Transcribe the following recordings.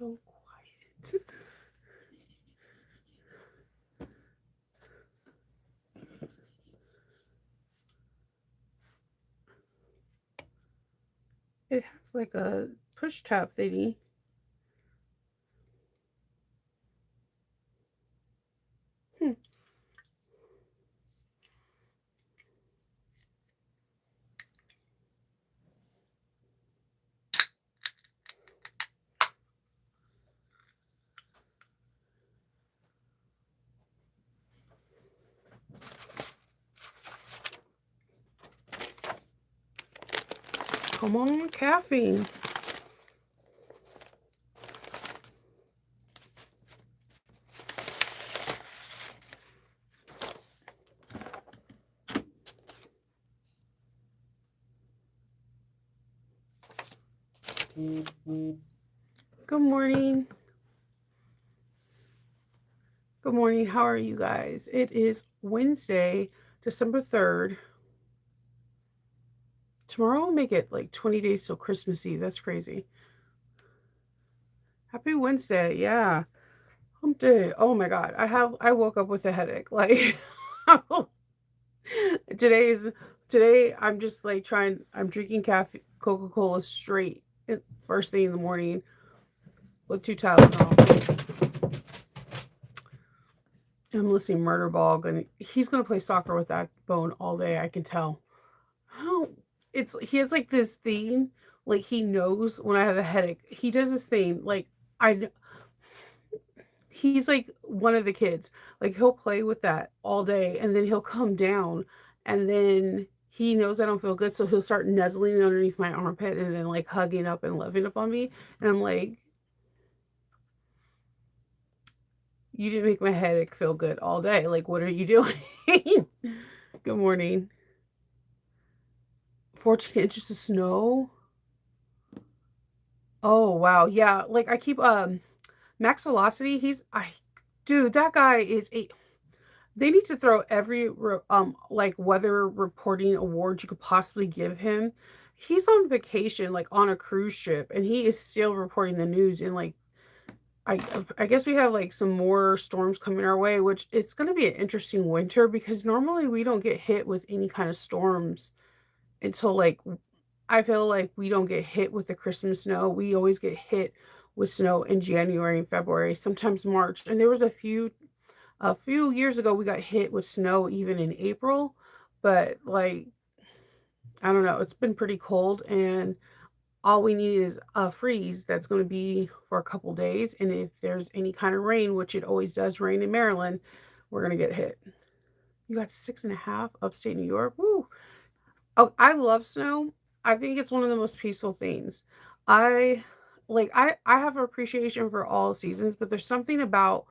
so quiet. It has like a push tab thingy. Hmm. Come on, caffeine. Good morning. Good morning. How are you guys? It is Wednesday, December 3rd. Tomorrow will make it like 20 days till Christmas Eve. That's crazy. Happy Wednesday. Yeah. Hump day. Oh my God. I woke up with a headache. Like today's today I'm just like I'm drinking caffeine Coca-Cola straight first thing in the morning with 2 Tylenol. I'm listening Murder Ball, and he's gonna play soccer with that bone all day. I can tell. How he has like this thing, like he knows when I have a headache. He does this thing, like I he's like one of the kids. Like he'll play with that all day, and then he'll come down, and then he knows I don't feel good, so he'll start nuzzling underneath my armpit and then like hugging up and loving up on me. And I'm like, you didn't make my headache feel good all day. Like, what are you doing? Good morning. 14 inches of snow. Oh wow. Yeah. Like I keep Max Velocity, dude, that guy is a they need to throw every like weather reporting award you could possibly give him. He's on vacation, like on a cruise ship, and he is still reporting the news. And like, I I guess we have like some more storms coming our way, which it's going to be an interesting winter because normally we don't get hit with any kind of storms until like I feel like we don't get hit with the Christmas snow. We always get hit with snow in January and February, sometimes March. And there was a few years ago we got hit with snow even in April, but like I don't know, it's been pretty cold and all we need is a freeze that's going to be for a couple days, and if there's any kind of rain, which it always does rain in Maryland, we're going to get hit. You got 6.5 upstate New York. Woo. Oh, I love snow. I think it's one of the most peaceful things. I I have appreciation for all seasons, but there's something about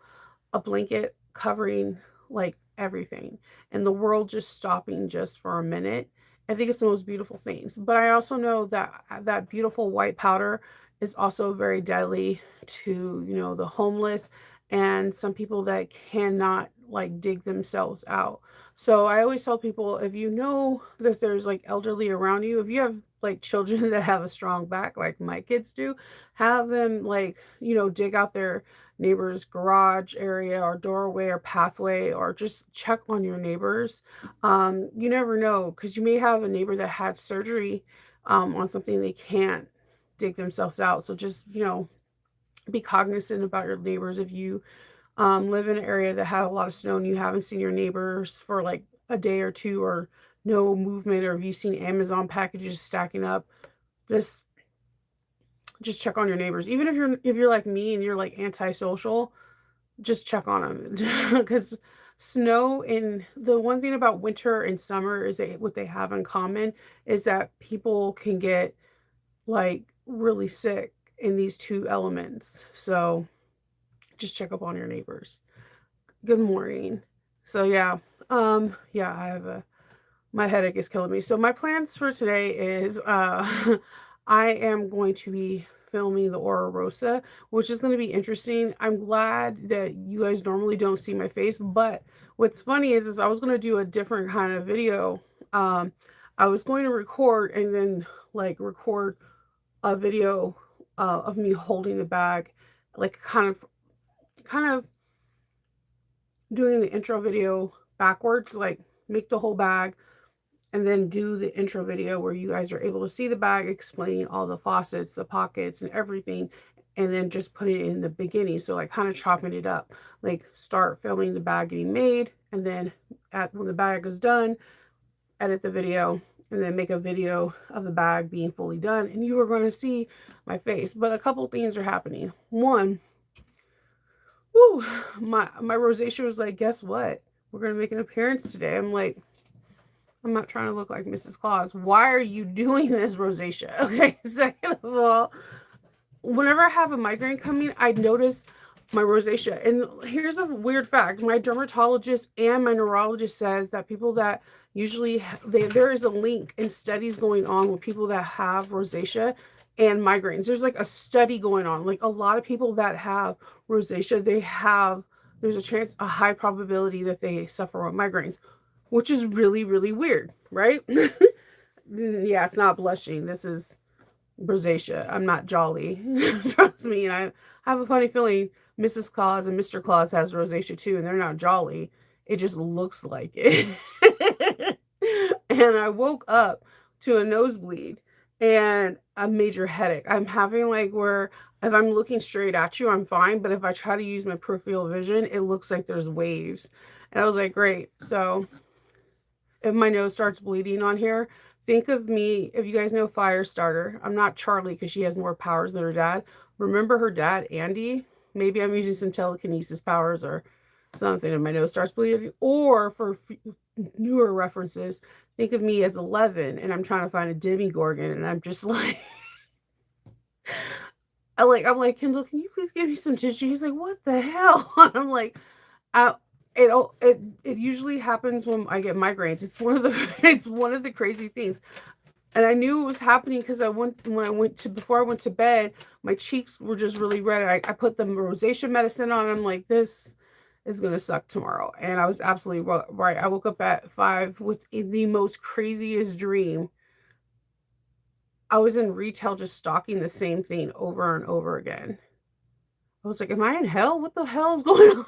a blanket covering like everything and the world just stopping just for a minute. I think it's the most beautiful things. But I also know that that beautiful white powder is also very deadly to, the homeless and some people that cannot like dig themselves out. So I always tell people if you know that there's like elderly around you, if you have like children that have a strong back like my kids do, have them like, dig out their neighbor's garage area or doorway or pathway or just check on your neighbors. You never know because you may have a neighbor that had surgery on something they can't dig themselves out. So just, be cognizant about your neighbors. If you live in an area that had a lot of snow and you haven't seen your neighbors for like a day or two or no movement, or have you seen Amazon packages stacking up, just check on your neighbors. Even if you're like me and you're like antisocial, just check on them because snow in the one thing about winter and summer is that what they have in common is that people can get like really sick in these two elements. So just check up on your neighbors. Good morning. So yeah, I have a my headache is killing me. So my plans for today is I am going to be filming the Aura Rosa, which is going to be interesting. I'm glad that you guys normally don't see my face, but what's funny is I was going to do a different kind of video. Um I was going to record and then like record a video of me holding the bag like kind of doing the intro video backwards, like make the whole bag and then do the intro video where you guys are able to see the bag, explaining all the faucets, the pockets, and everything, and then just putting it in the beginning. So like kind of chopping it up, like start filming the bag getting made, and then when the bag is done, edit the video, and then make a video of the bag being fully done, and you are going to see my face. But a couple things are happening. One, whoo, my rosacea was like, guess what? We're gonna make an appearance today. I'm like, I'm not trying to look like Mrs. Claus. Why are you doing this, rosacea? Okay, second of all, whenever I have a migraine coming, I notice my rosacea. And here's a weird fact. My dermatologist and my neurologist says that people that usually, there is a link in studies going on with people that have rosacea and migraines. There's like a study going on. Like a lot of people that have rosacea, there's a high probability that they suffer with migraines, which is really, really weird, right? Yeah, it's not blushing. This is rosacea. I'm not jolly. Trust me. And I have a funny feeling Mrs. Claus and Mr. Claus has rosacea too, and they're not jolly. It just looks like it. And I woke up to a nosebleed and a major headache. I'm having like where if I'm looking straight at you, I'm fine. But if I try to use my peripheral vision, it looks like there's waves. And I was like, great. So if my nose starts bleeding on here, think of me, if you guys know Firestarter, I'm not Charlie because she has more powers than her dad. Remember her dad, Andy? Maybe I'm using some telekinesis powers or something and my nose starts bleeding. Or for newer references, think of me as 11 and I'm trying to find a demigorgon and I'm just like, I'm like, Kendall, can you please give me some tissue? He's like, what the hell? And I'm like, I, it usually happens when I get migraines. It's one of the crazy things. And I knew it was happening because before I went to bed, my cheeks were just really red. I put the rosacea medicine on. I'm like, this is gonna suck tomorrow. And I was absolutely right. I woke up at 5 with the most craziest dream. I was in retail just stocking the same thing over and over again. I was like, am I in hell? What the hell is going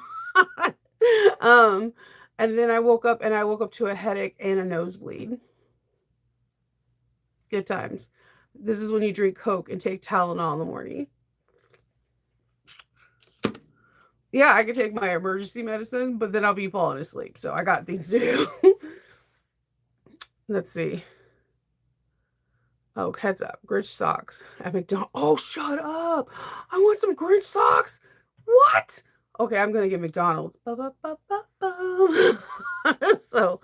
on? And then I woke up to a headache and a nosebleed. Good times. This is when you drink Coke and take Tylenol in the morning. Yeah, I could take my emergency medicine, but then I'll be falling asleep. So I got things to do. Let's see. Oh, heads up. Grinch socks at McDonald's. Oh, shut up. I want some Grinch socks. What? Okay, I'm going to get McDonald's. So,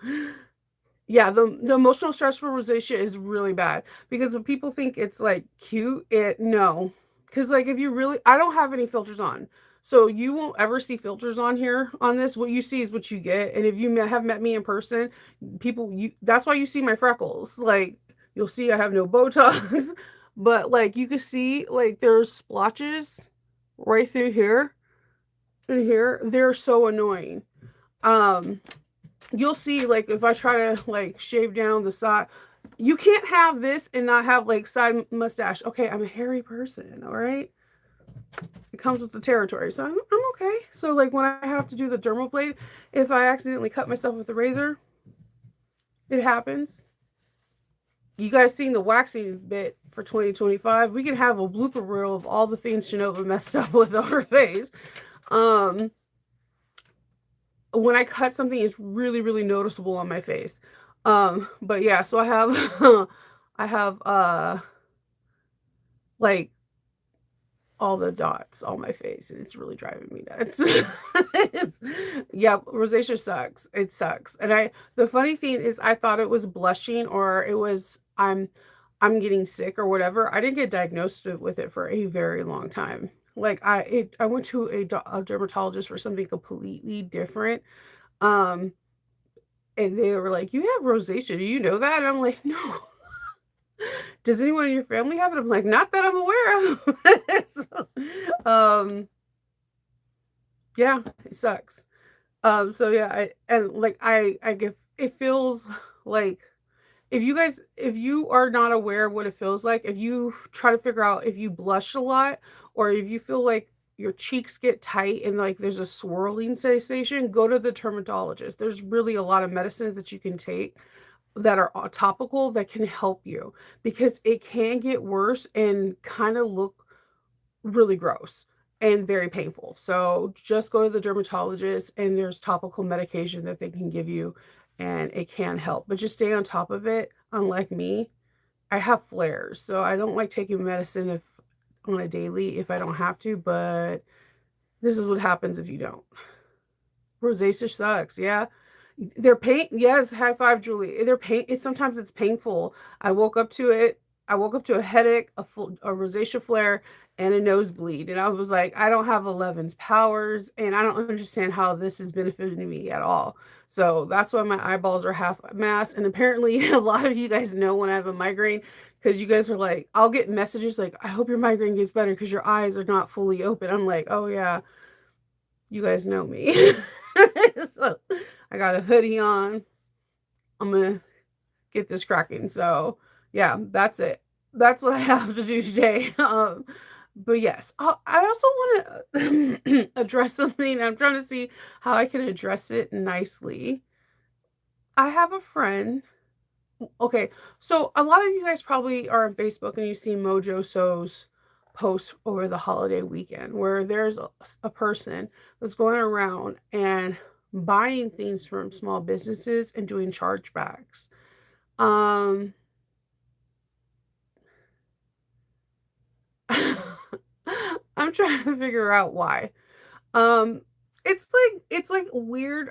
yeah, the emotional stress for rosacea is really bad because when people think it's like cute, no. Because like if you really, I don't have any filters on. So you won't ever see filters on here on this. What you see is what you get. And if you have met me in person, that's why you see my freckles. Like you'll see I have no Botox, but like you can see like there's splotches right through here and here. They're so annoying. You'll see like if I try to like shave down the side, you can't have this and not have like side mustache. Okay, I'm a hairy person, all right? It comes with the territory, so I'm okay. So like when I have to do the dermal blade, if I accidentally cut myself with a razor, it happens. You guys seen the waxing bit for 2025? We can have a blooper reel of all the things Shanova messed up with on her face. When I cut something, it's really, really noticeable on my face. But yeah, so I have like all the dots on my face and it's really driving me nuts. Yeah, rosacea sucks. It sucks. And the funny thing is I thought it was blushing or it was I'm getting sick or whatever. I didn't get diagnosed with it for a very long time. Like I went to a dermatologist for something completely different. And they were like, "You have rosacea. Do you know that?" And I'm like, "No." Does anyone in your family have it? I'm like, not that I'm aware of. So, yeah, it sucks. So yeah, I give it feels like if you are not aware of what it feels like, if you try to figure out if you blush a lot or if you feel like your cheeks get tight and like there's a swirling sensation, go to the dermatologist. There's really a lot of medicines that you can take that are topical that can help you because it can get worse and kind of look really gross and very painful. So just go to the dermatologist and there's topical medication that they can give you and it can help. But just stay on top of it. Unlike me, I have flares. So I don't like taking medicine if on a daily if I don't have to, but this is what happens if you don't. Rosacea sucks, yeah. They're pain yes, high five, Julie. They're pain it's sometimes it's painful. I woke up to it. I woke up to a headache, a rosacea flare, and a nosebleed, and I was like, "I don't have 11's powers, and I don't understand how this is benefiting me at all." So, that's why my eyeballs are half mask, and apparently a lot of you guys know when I have a migraine because you guys are like I'll get messages like, "I hope your migraine gets better because your eyes are not fully open." I'm like, "Oh, yeah, you guys know me." So, I got a hoodie on. I'm gonna get this cracking. So, yeah, that's it. That's what I have to do today. But yes, I also want to address something. I'm trying to see how I can address it nicely. I have a friend. Okay, so a lot of you guys probably are on Facebook and you've seen Mojo So's post over the holiday weekend where there's a person that's going around and buying things from small businesses and doing chargebacks. Um, I'm trying to figure out why. Um, it's like weird.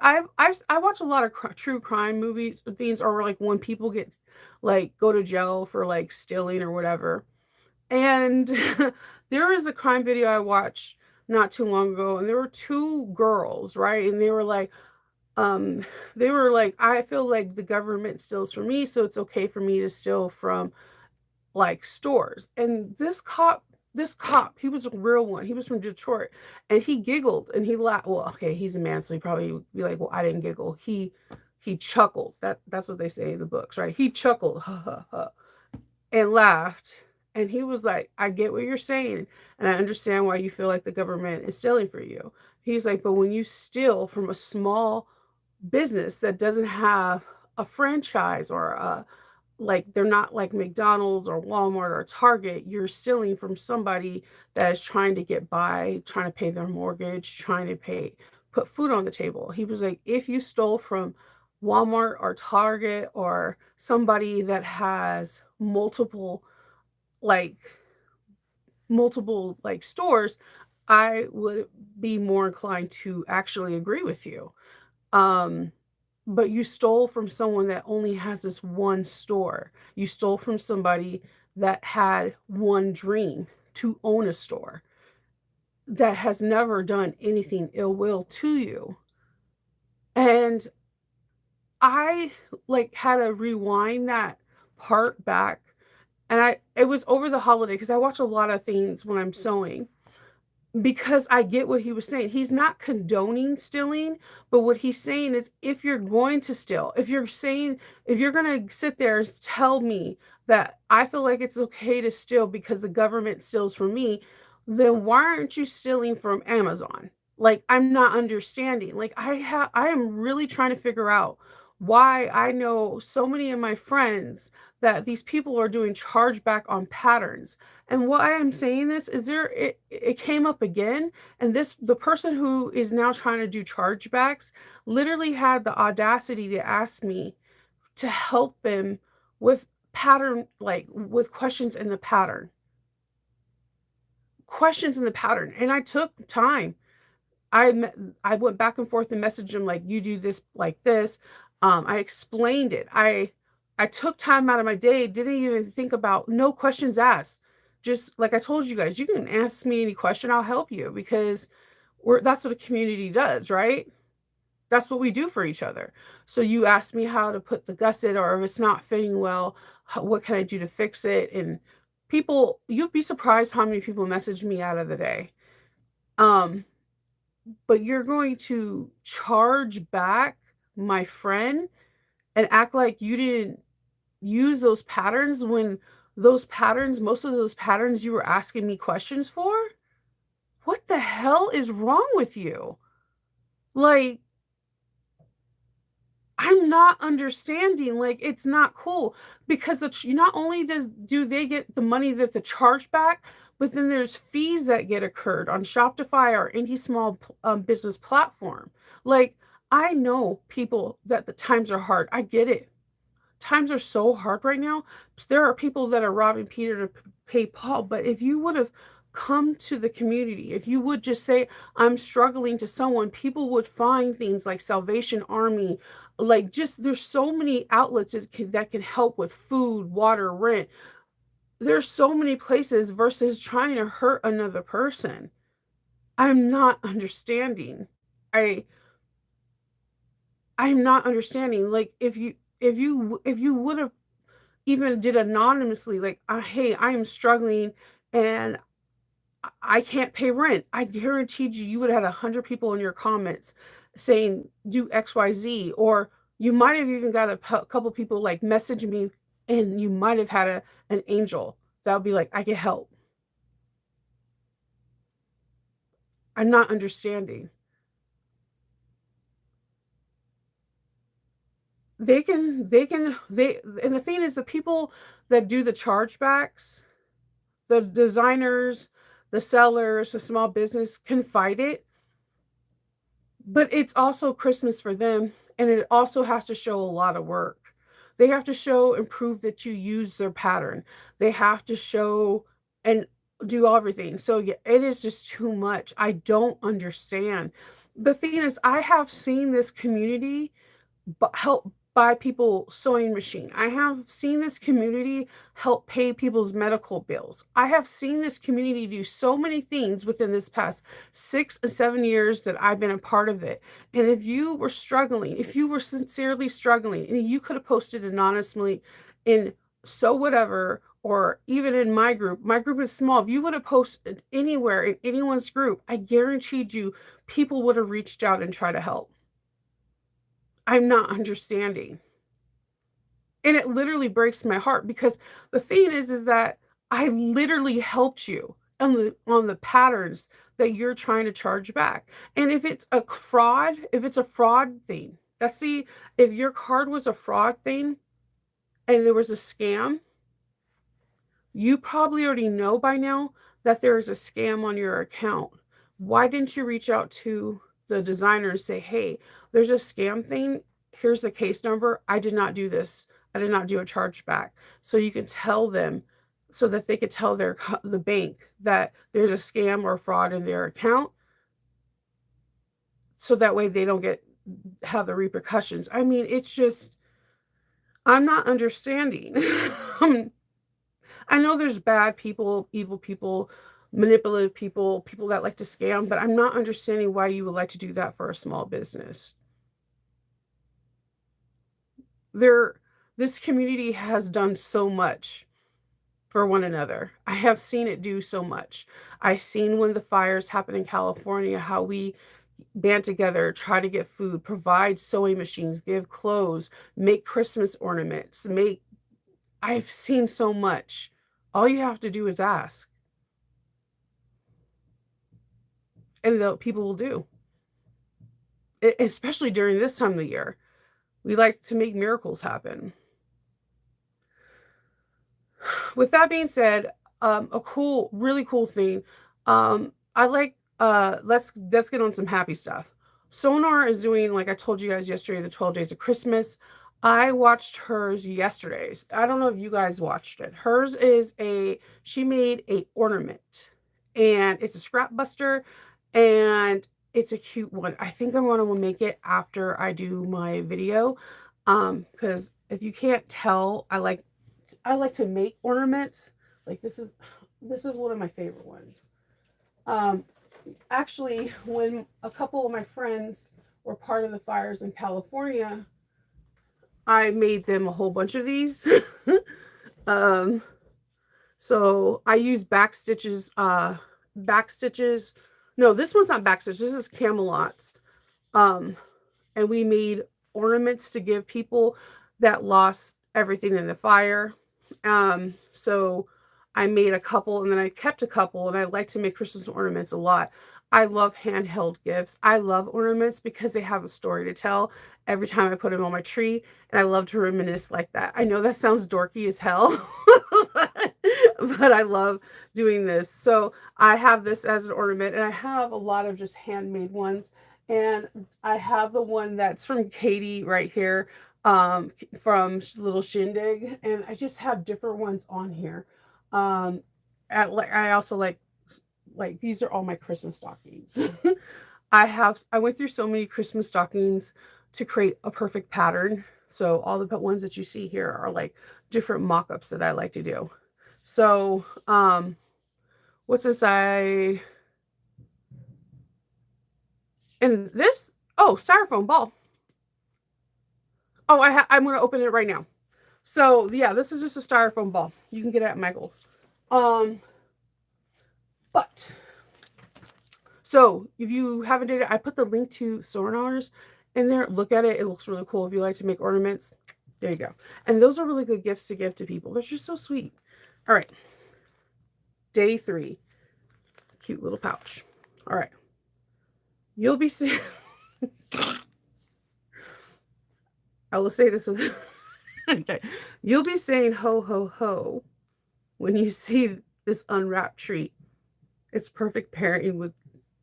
I watch a lot of true crime movies, things, or like when people get like go to jail for like stealing or whatever. And there was a crime video I watched not too long ago, and there were two girls, right? And um, they were like, I feel like the government steals from me, so it's okay for me to steal from like stores. And this cop, he was a real one. He was from Detroit and he giggled and he laughed. Well, okay, he's a man, so he probably would be like, well, I didn't giggle. He chuckled. That's what they say in the books, right? He chuckled, ha ha ha, and laughed. And he was like, I get what you're saying, and I understand why you feel like the government is stealing for you. He's like, but when you steal from a small business that doesn't have a franchise or a like they're not like McDonald's or Walmart or Target. You're stealing from somebody that is trying to get by, trying to pay their mortgage, trying to put food on the table. He was like, if you stole from Walmart or Target or somebody that has like multiple like stores, I would be more inclined to actually agree with you. Um, but you stole from someone that only has this one store. You stole from somebody that had one dream to own a store that has never done anything ill will to you. And I like had to rewind that part back. And it was over the holiday because I watch a lot of things when I'm sewing. Because I get what he was saying. He's not condoning stealing, but what he's saying is if you're going to steal, if you're going to sit there and tell me that I feel like it's okay to steal because the government steals from me, then why aren't you stealing from Amazon? Like I'm not understanding. Like I am really trying to figure out why I know so many of my friends that these people are doing chargeback on patterns. And why I'm saying this is it came up again, and the person who is now trying to do chargebacks literally had the audacity to ask me to help them with with questions in the pattern. Questions in the pattern. And I took time. I went back and forth and messaged him like, "You do this like this." I explained it. I took time out of my day, didn't even think about no questions asked. Just like I told you guys, you can ask me any question, I'll help you because that's what a community does, right? That's what we do for each other. So you ask me how to put the gusset or if it's not fitting well, what can I do to fix it? And you'd be surprised how many people message me out of the day. Um, but you're going to charge back my friend and act like you didn't use those patterns when most of those patterns you were asking me questions for? what the hell is wrong with you? Like, I'm not understanding, like, it's not cool because it's not only do they get the money that the chargeback, but then there's fees that get occurred on Shopify or any small business platform. Like, I know people that the times are hard. I get it. Times are so hard right now. There are people that are robbing Peter to pay Paul, but if you would have come to the community, if you would just say, I'm struggling to someone, people would find things like Salvation Army, like just there's so many outlets that can help with food, water, rent. There's so many places versus trying to hurt another person. I'm not understanding. I I'm not understanding. Like if you would have even did anonymously, like, "Hey, I am struggling and I can't pay rent." I guaranteed you, you would have had 100 people in your comments saying, "Do XYZ," or you might have even got a couple people, like, message me, and you might have had an angel that would be like, "I can help." I'm not understanding. They and the thing is the people that do the chargebacks, the designers, the sellers, the small business can fight it, but it's also Christmas for them, and it also has to show a lot of work. They have to show and prove that you use their pattern. They have to show and do everything. So, yeah, it is just too much. I don't understand. The thing is, I have seen this community help buy people sewing machine. I have seen this community help pay people's medical bills. I have seen this community do so many things within this past 6 and 7 years that I've been a part of it. And if you were struggling, if you were sincerely struggling, and you could have posted anonymously in so whatever, or even in my group is small. If you would have posted anywhere in anyone's group, I guaranteed you people would have reached out and tried to help. I'm not understanding. And it literally breaks my heart because the thing is that I literally helped you on the patterns that you're trying to charge back. And if it's a fraud thing, that's the if your card was a fraud thing and there was a scam, you probably already know by now that there is a scam on your account. Why didn't you reach out to the designer and say, "Hey, there's a scam thing. Here's the case number. I did not do this. I did not do a chargeback." So you can tell them so that they could tell the bank that there's a scam or fraud in their account so that way they don't have the repercussions. I mean, it's just I'm not understanding. I know there's bad people, evil people, manipulative people, people that like to scam, but I'm not understanding why you would like to do that for a small business. There this community has done so much for one another. I have seen it do so much. I've seen when the fires happen in California, how we band together, try to get food, provide sewing machines, give clothes, make Christmas ornaments, make I've seen so much. All you have to do is ask, and the people will do. Especially during this time of the year. We like to make miracles happen. With that being said, a really cool thing. I like let's get on some happy stuff. SewGnar is doing, like I told you guys yesterday, the 12 days of Christmas. I watched hers yesterday's. I don't know if you guys watched it. Hers is she made a ornament and it's a scrap buster and it's a cute one. I think I'm gonna make it after I do my video. Because if you can't tell, I like to make ornaments. Like this is one of my favorite ones. Um, Actually, when a couple of my friends were part of the fires in California, I made them a whole bunch of these. um, so I use back stitches. Back stitches. No, this one's not back stitches. This is Camelot's. Um, and we made ornaments to give people that lost everything in the fire. So I made a couple and then I kept a couple, and I like to make Christmas ornaments a lot. I love handheld gifts. I love ornaments because they have a story to tell every time I put them on my tree, and I love to reminisce like that. I know that sounds dorky as hell, but I love doing this. So I have this as an ornament, and I have a lot of just handmade ones. And I have the one that's from Katie right here, from Little Shindig, and I just have different ones on here. Um, I also like these are all my Christmas stockings. I went through so many Christmas stockings to create a perfect pattern. So all the ones that you see here are like different mock-ups that I like to do. So, what's this? And this, oh, styrofoam ball. Oh, I'm going to open it right now. So, yeah, this is just a styrofoam ball. You can get it at Michael's. But, so if you haven't did it, I put the link to SewGnar's in there. Look at it. It looks really cool. If you like to make ornaments, there you go. And those are really good gifts to give to people. They're just so sweet. All right. Day 3. Cute little pouch. All right. You'll be seeing... I will say this with... Okay. You'll be saying ho, ho, ho when you see this unwrapped treat. It's perfect pairing with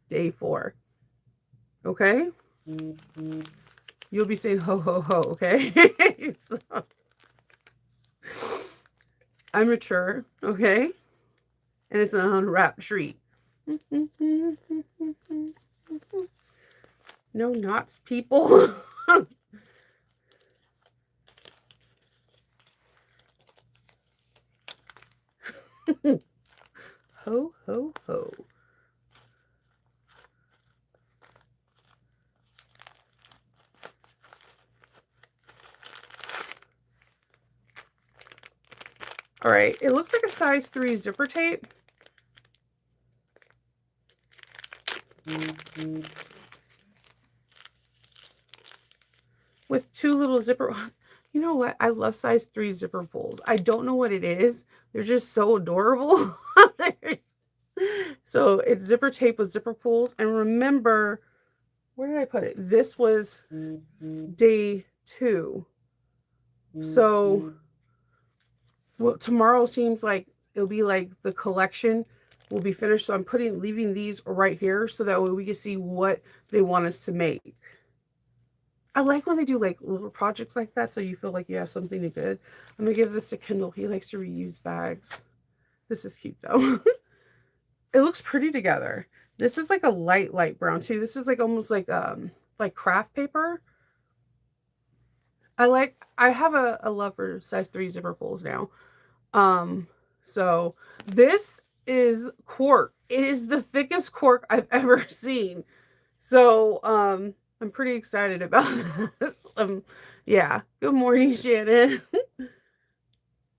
day 4. Okay? You'll be saying ho, ho, ho, okay? So, I'm mature, okay? And it's an unwrapped treat. No knots, people. Ho, ho, ho. All right, it looks like a size 3 zipper tape. With 2 little zipper. You know what? I love size 3 zipper pulls. I don't know what it is. They're just so adorable. So it's zipper tape with zipper pulls. And remember, where did I put it? This was day 2. So, well, tomorrow seems like it'll be like the collection will be finished. So I'm leaving these right here so that way we can see what they want us to make. I like when they do like little projects like that, so you feel like you have something to good. I'm gonna give this to Kendall. He likes to reuse bags. This is cute though. It looks pretty together. This is like a light brown too. This is like almost like craft paper. I have a love for size 3 zipper pulls now. So this is cork. It is the thickest cork I've ever seen. So, I'm pretty excited about this. Yeah. Good morning, Shannon.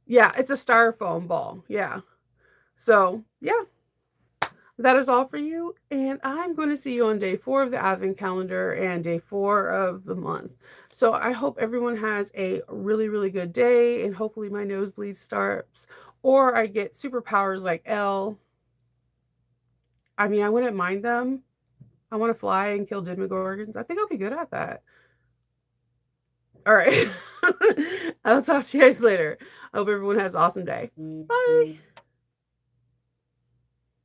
Yeah, it's a styrofoam ball. Yeah. So, yeah. That is all for you. And I'm going to see you on day 4 of the Advent calendar and day 4 of the month. So I hope everyone has a really, really good day. And hopefully my nosebleed starts. Or I get superpowers like Elle. I mean, I wouldn't mind them. I want to fly and kill demogorgons. I think I'll be good at that. All right. I'll talk to you guys later. I hope everyone has an awesome day. Bye.